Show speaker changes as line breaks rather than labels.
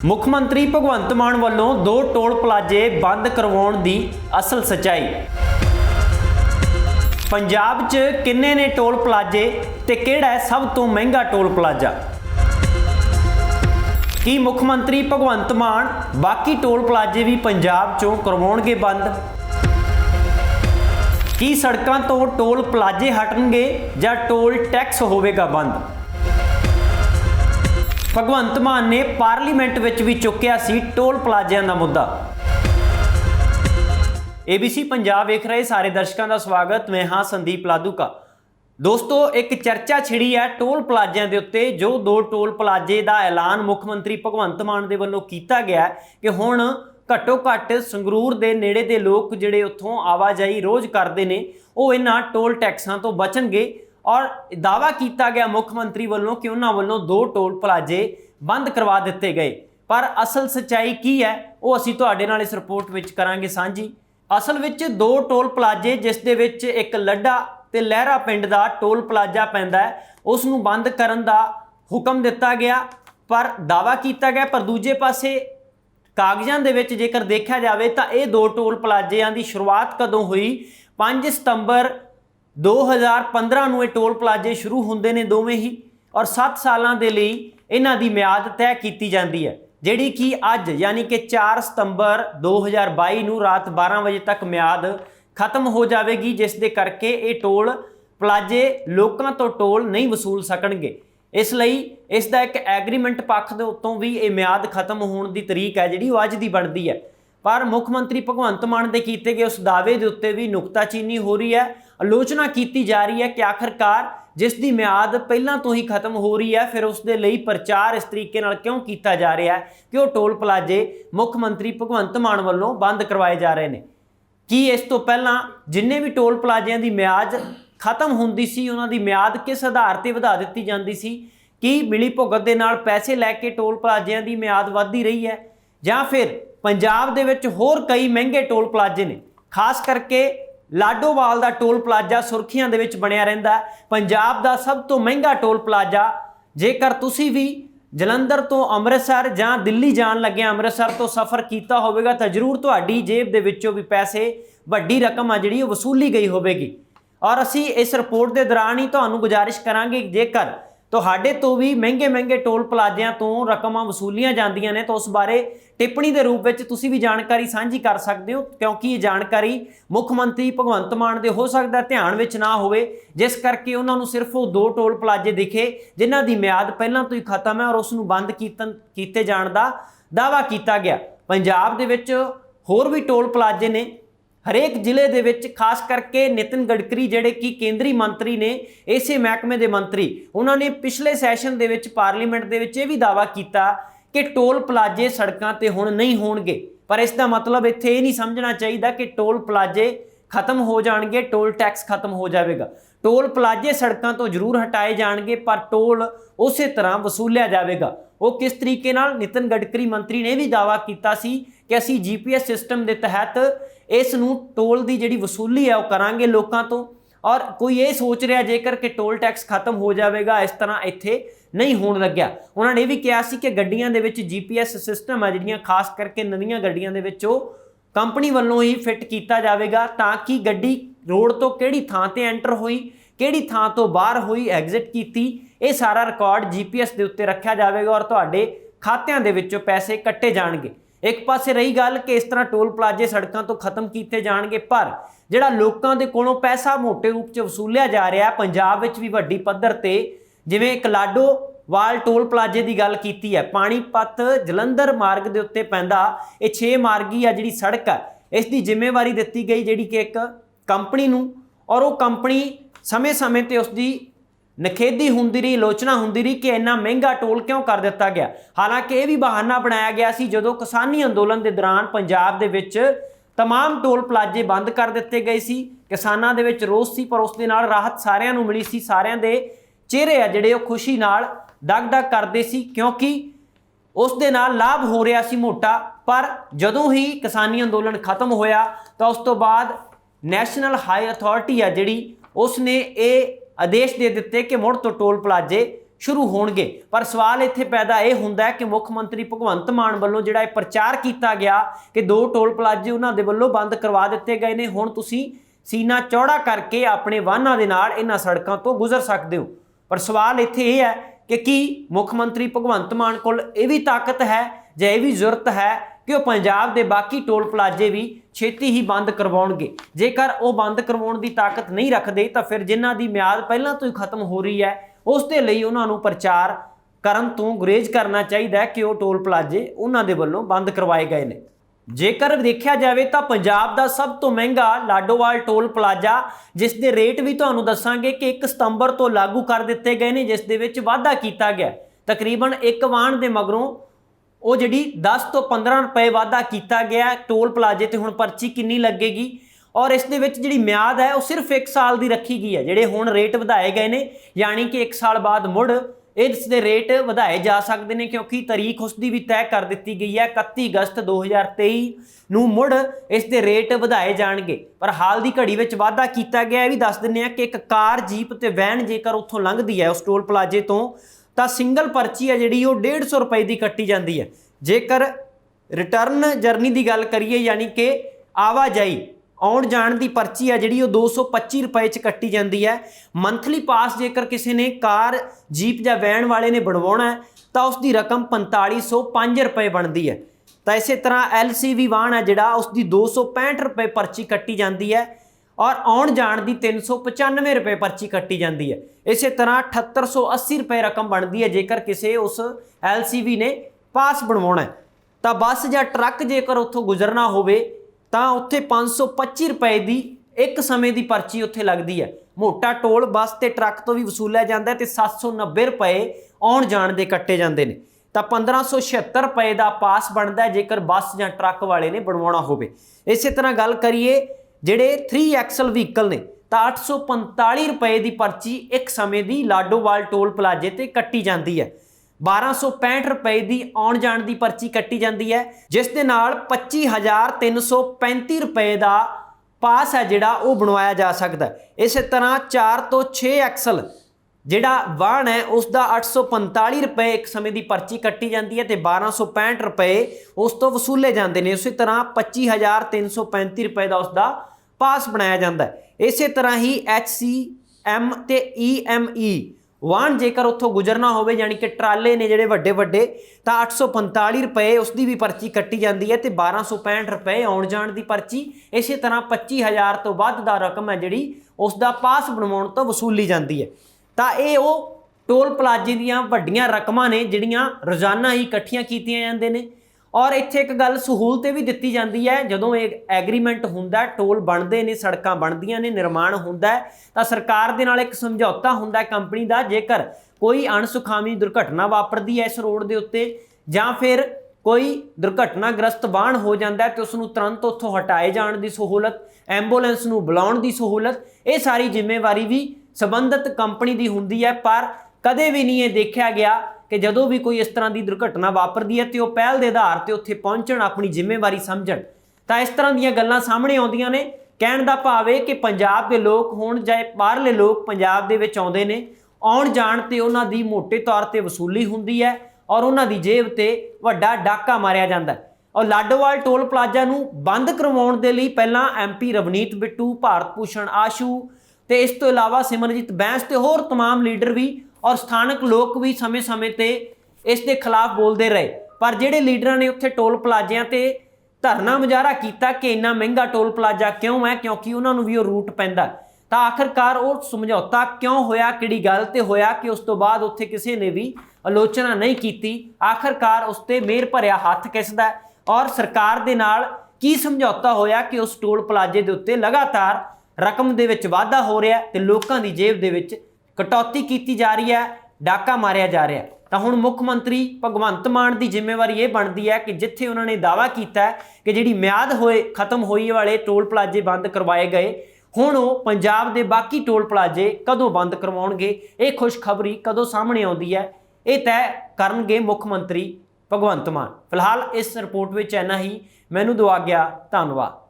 ਮੁੱਖ ਮੰਤਰੀ ਭਗਵੰਤ ਮਾਨ ਵੱਲੋਂ 2 ਟੋਲ ਪਲਾਜ਼ੇ ਬੰਦ ਕਰਵਾਉਣ ਦੀ ਅਸਲ ਸੱਚਾਈ। ਪੰਜਾਬ 'ਚ ਕਿੰਨੇ ਨੇ ਟੋਲ ਪਲਾਜ਼ੇ ਤੇ ਕਿਹੜਾ ਹੈ ਸਭ ਤੋਂ ਮਹਿੰਗਾ ਟੋਲ ਪਲਾਜ਼ਾ? ਕੀ ਮੁੱਖ ਮੰਤਰੀ ਭਗਵੰਤ ਮਾਨ ਬਾਕੀ ਟੋਲ ਪਲਾਜ਼ੇ ਵੀ ਪੰਜਾਬ 'ਚੋਂ ਕਰਵਾਉਣਗੇ ਬੰਦ? ਕੀ ਸੜਕਾਂ ਤੋਂ ਟੋਲ ਪਲਾਜ਼ੇ ਹਟਣਗੇ ਜਾਂ ਟੋਲ ਟੈਕਸ ਹੋਵੇਗਾ ਬੰਦ? ਭਗਵੰਤ ਮਾਨ ਨੇ ਪਾਰਲੀਮੈਂਟ ਵਿੱਚ ਵੀ ਚੁੱਕਿਆ ਸੀ ਟੋਲ ਪਲਾਜ਼ਿਆਂ ਦਾ ਮੁੱਦਾ। ABC ਪੰਜਾਬ ਵੇਖ ਰਹੇ ਸਾਰੇ ਦਰਸ਼ਕਾਂ ਦਾ ਸਵਾਗਤ। ਮੈਂ ਹਾਂ ਸੰਦੀਪ ਲਾਧੂਕਾ। ਦੋਸਤੋ, ਇੱਕ ਚਰਚਾ ਛਿੜੀ ਹੈ ਟੋਲ ਪਲਾਜ਼ਿਆਂ ਦੇ ਉੱਤੇ। ਜੋ 2 ਟੋਲ ਪਲਾਜ਼ੇ ਦਾ ਐਲਾਨ ਮੁੱਖ ਮੰਤਰੀ ਭਗਵੰਤ ਮਾਨ ਦੇ ਵੱਲੋਂ ਕੀਤਾ ਗਿਆ ਕਿ ਹੁਣ ਘੱਟੋ ਘੱਟ ਸੰਗਰੂਰ ਦੇ ਨੇੜੇ ਦੇ ਲੋਕ ਜਿਹੜੇ ਉੱਥੋਂ ਆਵਾਜਾਈ ਰੋਜ਼ ਕਰਦੇ ਨੇ ਉਹ ਇਹਨਾਂ ਟੋਲ ਟੈਕਸਾਂ ਤੋਂ ਬਚਣਗੇ। और दावा किया गया मुख मंत्री वालों कि उन्होंने वालों 2 टोल प्लाजे बंद करवा दिते गए। पर असल सच्चाई की है वो असीं तुहाडे नाल इस रिपोर्ट विच करांगे सांझी। असल विच 2 टोल प्लाजे जिस दे विच एक लड्डा ते लहरा पिंड दा टोल प्लाजा पैंदा है उस नूं बंद करन दा हुक्म दिता गया, पर दावा किया गया। पर दूजे पासे कागजां दे विच जेकर देखा जाए तो ये 2 टोल प्लाजिਆਂ ਦੀ शुरुआत कदों हुई? 5 सितंबर 2015 ਨੂੰ ਇਹ ਟੋਲ ਪਲਾਜ਼ੇ ਸ਼ੁਰੂ ਹੁੰਦੇ ਨੇ ਦੋਵੇਂ ਹੀ, ਔਰ 7 ਸਾਲਾਂ ਦੇ ਲਈ ਇਹਨਾਂ ਦੀ ਮਿਆਦ ਤੈਅ ਕੀਤੀ ਜਾਂਦੀ ਹੈ, ਜਿਹੜੀ ਕਿ ਅੱਜ ਯਾਨੀ ਕਿ 4 ਸਤੰਬਰ 2022 ਨੂੰ ਰਾਤ 12 ਵਜੇ ਤੱਕ ਮਿਆਦ ਖਤਮ ਹੋ ਜਾਵੇਗੀ, ਜਿਸ ਦੇ ਕਰਕੇ ਇਹ ਟੋਲ ਪਲਾਜ਼ੇ ਲੋਕਾਂ ਤੋਂ ਟੋਲ ਨਹੀਂ ਵਸੂਲ ਸਕਣਗੇ। ਇਸ ਲਈ ਇਸ ਦਾ ਇੱਕ ਐਗਰੀਮੈਂਟ ਪੱਖ ਦੇ ਉੱਤੋਂ ਵੀ ਇਹ ਮਿਆਦ ਖਤਮ ਹੋਣ ਦੀ ਤਰੀਕ ਹੈ ਜਿਹੜੀ ਉਹ ਅੱਜ ਦੀ ਬਣਦੀ ਹੈ। पर मुख मंत्री भगवंत मान के किए गए उस दावे के उत्ते भी नुकताचीनी हो रही है, आलोचना की जा रही है कि आखिरकार जिस दी म्याद पहलों तो ही खत्म हो रही है फिर उस दे लई प्रचार इस तरीके नाल क्यों किया जा रहा है कि वो टोल प्लाजे मुख मंत्री भगवंत मान वालों बंद करवाए जा रहे हैं। कि इस तो पहला जिन्ने भी टोल प्लाजिਆਂ की म्याद खत्म होंदी सी उन्हां दी म्याद किस आधार ते वधा दित्ती जांदी सी? कि मिली भुगत दे नाल पैसे लैके टोल प्लाजिਆਂ की म्याद वधदी रही है, ਜਾਂ फिर पंजाब दे विच होर कई महंगे टोल प्लाजे ने? खास करके लाडोवाल दा टोल प्लाजा सुर्खियां दे विच बनिया रहिंदा है, पंजाब दा सब तो महंगा टोल प्लाजा। जेकर तुसी भी जलंधर तो अमृतसर जां दिल्ली जान लगे अमृतसर तो सफ़र कीता होवेगा तो जरूर तुहाडी जेब दे विचों भी पैसे वड्डी रकम आ जिहड़ी वसूली गई होवेगी। और असी इस रिपोर्ट के दौरान ही तुहानूं गुजारिश करांगे जेकर ਤੁਹਾਡੇ ਤੋਂ ਵੀ ਮਹਿੰਗੇ ਟੋਲ ਪਲਾਜ਼ਿਆਂ ਤੋਂ ਰਕਮਾਂ ਵਸੂਲੀਆਂ ਜਾਂਦੀਆਂ ਨੇ ਤਾਂ ਉਸ ਬਾਰੇ ਟਿੱਪਣੀ ਦੇ ਰੂਪ ਵਿੱਚ ਤੁਸੀਂ ਵੀ ਜਾਣਕਾਰੀ ਸਾਂਝੀ ਕਰ ਸਕਦੇ ਹੋ, ਕਿਉਂਕਿ ਇਹ ਜਾਣਕਾਰੀ ਮੁੱਖ ਮੰਤਰੀ ਭਗਵੰਤ ਮਾਨ ਦੇ ਹੋ ਸਕਦਾ ਧਿਆਨ ਵਿੱਚ ਨਾ ਹੋਵੇ, ਜਿਸ ਕਰਕੇ ਉਹਨਾਂ ਨੂੰ ਸਿਰਫ ਉਹ 2 ਟੋਲ ਪਲਾਜ਼ੇ ਦਿਖੇ ਜਿਨ੍ਹਾਂ ਦੀ ਮਿਆਦ ਪਹਿਲਾਂ ਤੋਂ ਹੀ ਖਤਮ ਹੈ ਔਰ ਉਸ ਨੂੰ ਬੰਦ ਕੀਤੇ ਜਾਣ ਦਾ ਦਾਅਵਾ ਕੀਤਾ ਗਿਆ। ਪੰਜਾਬ ਦੇ ਵਿੱਚ ਹੋਰ ਵੀ ਟੋਲ ਪਲਾਜ਼ੇ ਨੇ हरेक जिले दे विच, खास करके नितिन गडकरी जिहड़े कि केंद्रीय मंत्री ने इसे महकमे के मंत्री, उन्होंने पिछले सैशन दे विच पार्लीमेंट दे विच भी दावा किया कि टोल प्लाजे सड़कों ते हुण नहीं होणगे। पर इसका मतलब इत्थे ये नहीं समझना चाहिए कि टोल प्लाजे खत्म हो जाएंगे, टोल टैक्स खत्म हो जाएगा। टोल प्लाजे सड़कों तो जरूर हटाए जाएंगे पर टोल उस तरह वसूलिया जाएगा। वो किस तरीके नाल? नितिन गडकरी मंत्री ने भी दावा किया कि असी GPS सिस्टम के तहत इस नूं टोल की जिहड़ी वसूली है वह करांगे लोगों तो। और कोई ये सोच रहा जेकर कि टोल टैक्स खत्म हो जाएगा, इस तरह इत्थे नहीं होण लग्या। उन्होंने भी कहा सी कि गड्डियां दे विच GPS सिस्टम है जिहड़ियां खास करके नवीं गड्डियां दे विच कंपनी वालों ही फिट किया जाएगा, ताकि गड्डी रोड तो किहड़ी थां ते एंटर हुई, किहड़ी थां तो बाहर हुई, एग्जिट की, ये सारा रिकॉर्ड GPS के उत्ते रखा जाएगा और तुहाडे खात्यां दे विचों पैसे कट्टे जाणगे। एक पासे रही गल कि इस तरह टोल प्लाजे सड़कों तो खत्म किए जाएंगे, पर जिहड़ा लोकां दे कोलों पैसा मोटे रूप च वसूलिया जा रहा है पंजाब विच भी वड्डी पद्धर ते, जिवें एक लाडोवाल टोल प्लाजे की गल की है, पानीपत जलंधर मार्ग के उत्ते पैंदा ये 6 मार्गी आ जिहड़ी सड़क है, इसकी जिम्मेवारी दित्ती गई जिहड़ी कि एक कंपनी नूं, और वो कंपनी समय समय ते उसकी नखेदी होंदी रही, आलोचना होंदी रही कि इन्ना महंगा टोल क्यों कर दिता गया। हालांकि यह भी बहाना बनाया गया सी जदों किसानी अंदोलन के दौरान पंजाब दे विच तमाम टोल प्लाजे बंद कर दिते गए सी, किसानां दे विच रोस सी, पर उस दे नाल राहत सारिਆਂ ਨੂੰ मिली सी। सारिਆਂ दे चेहरे आ जिहड़े ਉਹ खुशी नाल दग-दग करदे सी, क्योंकि उस दे नाल लाभ हो रहा सी मोटा। पर जदों ही किसानी अंदोलन खत्म होया तो उस तो बाद नैशनल हाई अथॉरिटी आ जिहड़ी उसने ये आदेश दे दिते कि मुड़ तो टोल प्लाजे शुरू होणगे। पर सवाल इत्थे पैदा यह हुंदा है कि मुख मंत्री भगवंत मान वालों जिहड़ा प्रचार किया गया कि 2 टोल प्लाजे उन्हां दे वल्लों बंद करवा दिते गए ने, हुण तुसीं सीना चौड़ा करके अपने वाहनां दे नाल इन्हां सड़कों तो गुजर सकते हो। पर सवाल इत्थे यह है कि की मुख मंत्री भगवंत मान कोल ये भी ताकत है जां ये भी जरूरत है कि वह पंजाब के बाकी टोल प्लाजे भी छेती ही बंद करवाउणगे। जेकर वो बंद करवाउण की ताकत नहीं रखते तो फिर जिन्हां दी म्याद पहलां तो ही खत्म हो रही है उस दे लई उन्हां नूं प्रचार करन तो गुरेज करना चाहिए कि वो टोल प्लाजे उन्हां दे वल्लों बंद करवाए गए ने। जेकर देखा जाए तो पंजाब का सब तो महंगा लाडोवाल टोल प्लाजा जिस दे रेट भी तुहानूं दसांगे कि 1 सितंबर तो लागू कर दिते गए ने, जिस दे विच वाधा किया गया तकरीबन एक वाहन के मगरों वो जी 10 तो 15 रुपए वाधा किया गया टोल प्लाजे ते हुण पर्ची किन्नी लगेगी और इस दे विच जिहड़ी म्याद है वो सिर्फ 1 साल की रखी गई है। जिहड़े हुण रेट वधाए गए ने यानी कि 1 साल बाद मुड़ इस दे रेट वधाए जा सकते हैं क्योंकि तारीख उसकी भी तय कर दी गई है 31 अगस्त 2023 नूं मुड़ इस दे रेट वधाए जाणगे। पर हाल की घड़ी में वाधा किया गया भी दस दिंदे आ कि एक कार जीप ते वैन जेकर उत्थों लंघदी है उस टोल प्लाजे तो सिंगल पर्ची है जी 150 रुपए की कट्टी जाती है। जेकर रिटर्न जर्नी की गल करिए यानी कि आवाजाई आउण जाण की पर्ची है जी 225 रुपए च कट्टी जाती है। मंथली पास जेकर किसी ने कार जीप या वैन वाले ने बनवाना है तो उसकी रकम 4505 रुपए बनती है। तो इस तरह LCV वाहन है जिहड़ा उसकी 265 रुपए पर्ची कट्टी जाती है और आउण जाण की 395 रुपए पर्ची कट्टी जाती है। इस तरह 7880 रुपए रकम बनती है जेकर किसी उस LCV ने पास बनवाना है। तो बस या ट्रक जेकर उत्थों गुजरना होवे तो उत्थे 525 रुपए की एक समय की पर्ची उत्थे लगती है। मोटा टोल बस ते ट्रक तो भी वसूलिया जाता है तो 790 रुपए आउण जाण दे कट्टे जाते हैं। तो 1576 रुपए का पास बनता है जेकर बस या ट्रक वाले ने बनवाना होवे। इस तरह गल करिए जिहड़े 3XL व्हीकल ने तो 845 रुपए की पर्ची एक समय की लाडोवाल टोल प्लाजे ते कट्टी जाती है। 1265 रुपए की आउण जाण की पर्ची कट्टी जाती है जिस दे नाल 25,335 रुपए का पास है जिहड़ा वो बनवाया जा सकता है। इस तरह 4 तो 6XL जिहड़ा वाहन है उसका 845 रुपए एक समय की पर्ची कट्टी जाती है तो 1265 रुपए उस तो वसूले जाते हैं। उसी तरह 25,335 रुपए का उसका पास बनाया जाता है। इस तरह ही HCM ते EME वाहन जेकर उत्थों गुजरना हो यानी कि ट्राले ने जिहड़े वड्डे वड्डे तो 845 रुपए उसकी भी पर्ची कट्टी जाती है तो 1265 रुपए आउण जाण की पर्ची। इस तरह 25,000 तो वध दा रकम है जिहड़ी उसका पास बनवाउण तो वसूली जाती है। तो ये वो टोल प्लाजे दीयां वड्डियां रकमां ने जिहड़ियां रोज़ाना ही इकट्ठियां कीतियां जांदे ने। और इत्थे एक गल सहूलत भी दी जाती है जदों एक एग्रीमेंट हुंदा टोल बनते हैं सड़कां बनदियां ने निर्माण हुंदा है तो सरकार दे नाल एक समझौता हुंदा कंपनी का जेकर कोई अणसुखावी दुर्घटना वापरदी है इस रोड के उत्ते जां फिर कोई दुर्घटनाग्रस्त वाहन हो जाता है तो उसनूं तुरंत उत्थों हटाए जाण की सहूलत एंबूलेंस नूं बुलाउण की सहूलत ये सारी जिम्मेवारी भी संबंधित कंपनी की हुंदी है। पर कदे भी नहीं ये देखा गया कि जदों भी कोई इस तरह की दुर्घटना वापरदी है तो पहल के आधार पर उत्थे पहुँचण अपनी जिम्मेवारी समझण। तो इस तरह दीयां गल्लां सामने आउंदियां ने। कहण दा भाव है कि पंजाब के लोग होण जाए बाहरले लोग पंजाब दे विच आउंदे ने आउण जाण ते उन्हां दी मोटे तौर पर वसूली हुंदी है और उन्हां दी जेब ते वड्डा डाका मारिया जांदा है। और लाडोवाल टोल प्लाजा नूं बंद करवाउण दे लई पहलां MP रवनीत बिट्टू भारत भूषण आशू ते इस तो इलावा सिमरजीत बैंस ते होर तमाम लीडर भी और स्थानक लोग भी समय समय ते इस दे खिलाफ बोलते रहे। पर जिहड़े लीडरां ने उत्थे टोल प्लाजियां ते धरना मुजाहरा किया कि इन्ना महंगा टोल प्लाजा क्यों है क्योंकि उन्होंने भी वो रूट पैंदा। तो आखिरकार वो समझौता क्यों होया किहड़ी गल ते होया कि उस तो बाद उत्थे किसी ने भी आलोचना नहीं की। आखिरकार उस ते मेहर भरिया हत्थ किसदा और सरकार दे नाल की समझौता होया कि उस टोल प्लाजे दे उत्ते लगातार रकम दे विच वाधा हो रहा ते लोकां दी जेब दे विच कटौती की जा रही है डाका मारिया जा रहा है। तो हुण मुख मंत्री भगवंत मान की जिम्मेवारी ये बनती है कि जिथे उन्होंने दावा किया है कि जिहड़ी म्याद होए खत्म होई वाले टोल प्लाजे बंद करवाए गए हुण वो पंजाब के बाकी टोल प्लाजे कदों बंद करवाउणगे ये खुशखबरी कदों सामने आउंदी है ये तय करनगे मुख मंत्री भगवंत मान। फिलहाल इस रिपोर्ट में इन्ना ही। मैनूं दुआ गया धन्नवाद।